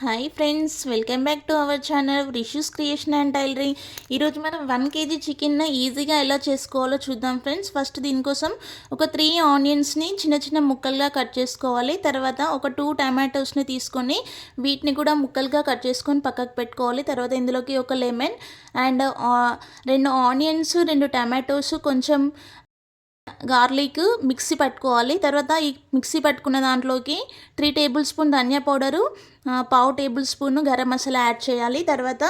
Hi friends, welcome back to our channel Rishu's creation and tailoring. ఈరోజు మనం 1 kg chicken ఈజీగా ఎలా చేసుకోవాలో చూద్దాం ఫ్రెండ్స్. ఫస్ట్ దీనికోసం ఒక 3 ఆనియన్స్ని చిన్న చిన్న ముక్కలుగా కట్ చేసుకోవాలి. తర్వాత ఒక 2 టమాటోస్ని తీసుకొని వీటిని కూడా ముక్కలుగా కట్ చేసుకొని పక్కకు పెట్టుకోవాలి. తర్వాత ఇందులోకి ఒక లెమన్ అండ్ 2 ఆనియన్స్, 2 టమాటోస్, కొంచెం గార్లిక్ మిక్సీ పట్టుకోవాలి. తర్వాత ఈ మిక్సీ పట్టుకున్న దాంట్లోకి 3 టేబుల్ స్పూన్ ధనియా పౌడరు, పావు table spoon garam masala add చేయాలి. తర్వాత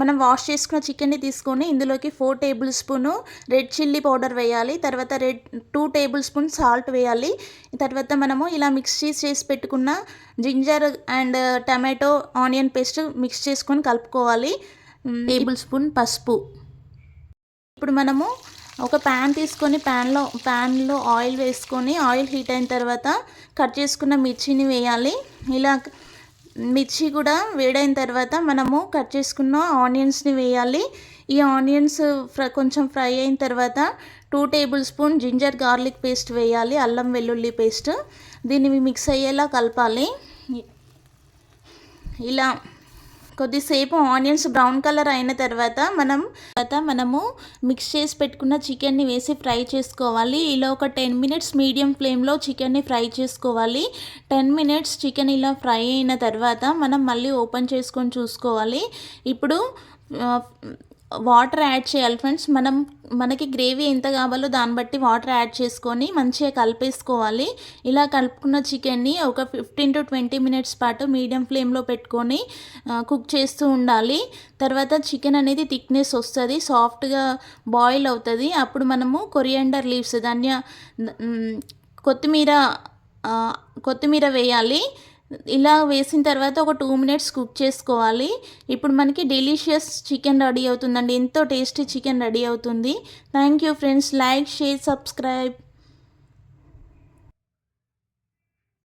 మనం వాష్ చేసుకున్న చికెన్ని తీసుకొని ఇందులోకి 4 table spoon red chilli powder వేయాలి. తర్వాత 2 టేబుల్ స్పూన్ సాల్ట్ వేయాలి. తర్వాత మనము ఇలా మిక్స్ చేసి పెట్టుకున్న ginger and tomato onion paste mix చేసుకొని కలుపుకోవాలి. టేబుల్ స్పూన్ పసుపు. ఇప్పుడు మనము ఒక ప్యాన్ తీసుకొని ప్యాన్లో ఆయిల్ వేసుకొని ఆయిల్ హీట్ అయిన తర్వాత కట్ చేసుకున్న మిర్చిని వేయాలి. ఇలా మిర్చి కూడా వేడైన తర్వాత మనము కట్ చేసుకున్న ఆనియన్స్ని వేయాలి. ఈ ఆనియన్స్ కొంచెం ఫ్రై అయిన తర్వాత 2 tablespoon ginger garlic paste వేయాలి, అల్లం వెల్లుల్లి పేస్ట్. దీన్ని మిక్స్ అయ్యేలా కలపాలి. ఇలా కొద్దిసేపు ఆనియన్స్ బ్రౌన్ కలర్ అయిన తర్వాత మనము మిక్స్ చేసి పెట్టుకున్న చికెన్ని వేసి ఫ్రై చేసుకోవాలి. ఇలా ఒక 10 మినిట్స్ మీడియం ఫ్లేమ్లో చికెన్ని ఫ్రై చేసుకోవాలి. 10 మినిట్స్ చికెన్ ఇలా ఫ్రై అయిన తర్వాత మనం మళ్ళీ ఓపెన్ చేసుకొని చూసుకోవాలి. ఇప్పుడు వాటర్ యాడ్ చేయాలి ఫ్రెండ్స్. మనకి గ్రేవీ ఎంత కావాలో దాన్ని బట్టి వాటర్ యాడ్ చేసుకొని మంచిగా కలిపేసుకోవాలి. ఇలా కలుపుకున్న చికెన్ని ఒక 15 to 20 మినిట్స్ పాటు మీడియం ఫ్లేమ్లో పెట్టుకొని కుక్ చేస్తూ ఉండాలి. తర్వాత చికెన్ అనేది థిక్నెస్ వస్తుంది, సాఫ్ట్గా బాయిల్ అవుతుంది. అప్పుడు మనము కొరియాండర్ లీవ్స్, కొత్తిమీర వేయాలి. ఇలా వేసిన తర్వాత ఒక 2 మినిట్స్ కుక్ చేసుకోవాలి. ఇప్పుడు మనకి డెలిషియస్ చికెన్ రెడీ అవుతుందండి. ఎంతో టేస్టీ చికెన్ రెడీ అవుతుంది. Thank you friends. Like, share, subscribe.